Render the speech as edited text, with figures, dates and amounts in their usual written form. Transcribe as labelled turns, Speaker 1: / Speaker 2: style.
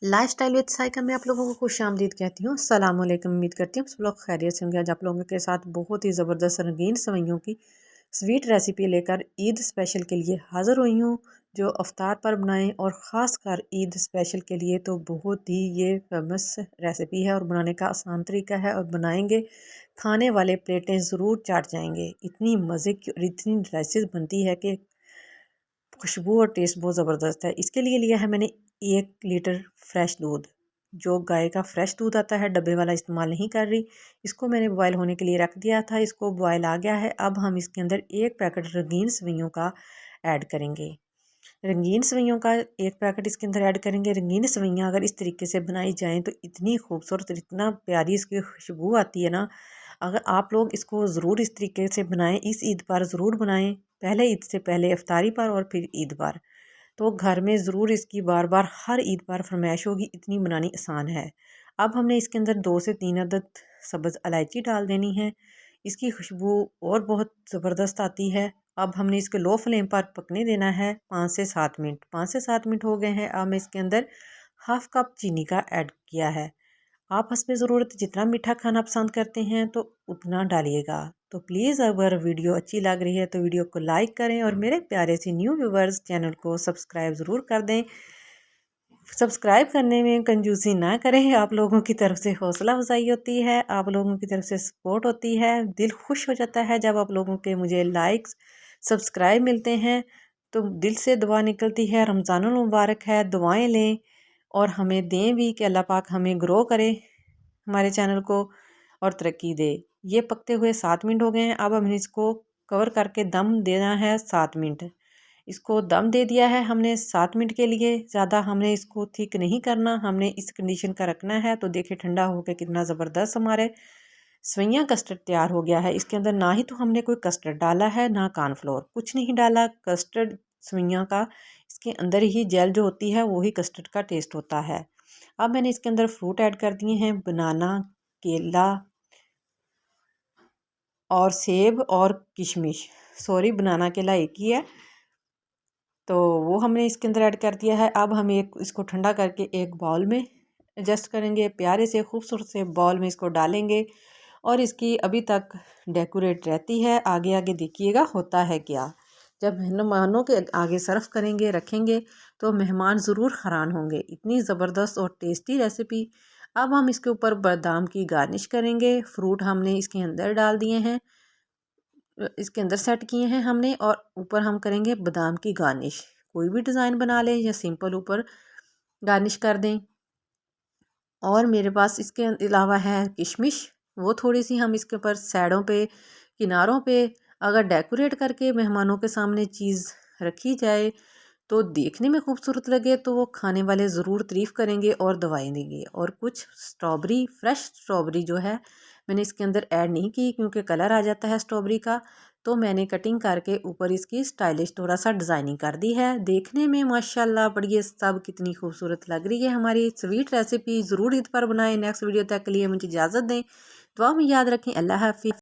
Speaker 1: Lifestyle with Saika में आप लोगों को खुश आमदीद कहती हूँ। अस्सलाम वालेकुम। उम्मीद करती हूँ सब लोग खैरियत से होंगे। आज आप लोगों के साथ बहुत ही ज़बरदस्त रंगीन सेवइयों की स्वीट रेसिपी लेकर ईद स्पेशल के लिए हाज़िर हुई हूँ, जो अफ्तार पर बनाएं और ख़ास कर ईद स्पेशल के लिए तो बहुत ही ये फेमस रेसिपी है और बनाने का आसान तरीका है और बनाएंगे खाने वाले प्लेटें ज़रूर चाट जाएंगे। इतनी मज़े की और इतनी डिलीशियस बनती है कि खुशबू और टेस्ट बहुत ज़बरदस्त है। इसके लिए लिया है मैंने 1 लीटर फ्रेश दूध, जो गाय का फ्रेश दूध आता है, डब्बे वाला इस्तेमाल नहीं कर रही। इसको मैंने बॉयल होने के लिए रख दिया था, इसको बॉयल आ गया है। अब हम इसके अंदर 1 पैकेट रंगीन सेवइयों का ऐड करेंगे। रंगीन सेवइयों का 1 पैकेट इसके अंदर ऐड करेंगे। रंगीन सेवइयाँ अगर इस तरीके से बनाई जाएँ तो इतनी खूबसूरत और इतना प्यारी इसकी खुशबू आती है ना। अगर आप लोग इसको ज़रूर इस तरीके से बनाएं, इस ईद पर ज़रूर बनाएं, पहले ईद से पहले इफ्तारी पर और फिर ईद पर, तो घर में ज़रूर इसकी बार बार हर ईद पर फरमाइश होगी। इतनी बनानी आसान है। अब हमने इसके अंदर 2 से 3 अदद सब्ज़ इलायची डाल देनी है। इसकी खुशबू और बहुत ज़बरदस्त आती है। अब हमने इसको लो फ्लेम पर पकने देना है 5 से 7 मिनट। 5 से 7 मिनट हो गए हैं। अब मैं इसके अंदर हाफ़ कप चीनी का ऐड किया है। आप हस्बे ज़रूरत जितना मीठा खाना पसंद करते हैं तो उतना डालिएगा। तो प्लीज़ अगर वीडियो अच्छी लग रही है तो वीडियो को लाइक करें और मेरे प्यारे से न्यू व्यूवर्स चैनल को सब्सक्राइब ज़रूर कर दें। सब्सक्राइब करने में कंजूसी ना करें। आप लोगों की तरफ से हौसला अफजाई होती है, आप लोगों की तरफ से सपोर्ट होती है। दिल खुश हो जाता है जब आप लोगों के मुझे लाइक्स सब्सक्राइब मिलते हैं, तो दिल से दुआ निकलती है। रमज़ानुल मुबारक है, दुआएं लें और हमें दें भी कि अल्लाह पाक हमें ग्रो करे, हमारे चैनल को, और तरक्की दे। ये पकते हुए 7 मिनट हो गए हैं। अब हमें इसको कवर करके दम देना है 7 मिनट। इसको दम दे दिया है हमने 7 मिनट के लिए। ज़्यादा हमने इसको थिक नहीं करना, हमने इस कंडीशन का रखना है। तो देखिए ठंडा होकर कितना ज़बरदस्त हमारे सेवइयां कस्टर्ड तैयार हो गया है। इसके अंदर ना ही तो हमने कोई कस्टर्ड डाला है, ना कॉर्नफ्लोर, कुछ नहीं डाला। कस्टर्ड सेवइयां का इसके अंदर ही जेल जो होती है वही कस्टर्ड का टेस्ट होता है। अब मैंने इसके अंदर फ्रूट ऐड कर दिए हैं, बनाना, केला और सेब और किशमिश। सॉरी, बनाना केला एक ही है, तो वो हमने इसके अंदर ऐड कर दिया है। अब हम इसको ठंडा करके एक बाउल में एडजस्ट करेंगे। प्यारे से खूबसूरत से बाउल में इसको डालेंगे और इसकी अभी तक डेकोरेट रहती है। आगे आगे देखिएगा होता है क्या। जब मेहमानों के आगे सर्व करेंगे, रखेंगे, तो मेहमान ज़रूर हैरान होंगे। इतनी ज़बरदस्त और टेस्टी रेसिपी। अब हम इसके ऊपर बादाम की गार्निश करेंगे। फ्रूट हमने इसके अंदर डाल दिए हैं, इसके अंदर सेट किए हैं हमने, और ऊपर हम करेंगे बादाम की गार्निश। कोई भी डिज़ाइन बना लें या सिंपल ऊपर गार्निश कर दें। और मेरे पास इसके अलावा है किशमिश, वो थोड़ी सी हम इसके ऊपर साइडों पे, किनारों पे अगर डेकोरेट करके मेहमानों के सामने चीज़ रखी जाए तो देखने में खूबसूरत लगे, तो वो खाने वाले ज़रूर तारीफ़ करेंगे और दवाएं देंगे। और कुछ स्ट्रॉबेरी, फ्रेश स्ट्रॉबेरी जो है मैंने इसके अंदर ऐड नहीं की क्योंकि कलर आ जाता है स्ट्रॉबेरी का, तो मैंने कटिंग करके ऊपर इसकी स्टाइलिश थोड़ा सा डिज़ाइनिंग कर दी है। देखने में माशाल्लाह बढ़िया सब कितनी खूबसूरत लग रही है। हमारी स्वीट रेसिपी ज़रूर ईद पर बनाएं। नेक्स्ट वीडियो तक के लिए मुझे इजाज़त दें। दुआ में याद रखें। अल्लाह हाफिज़।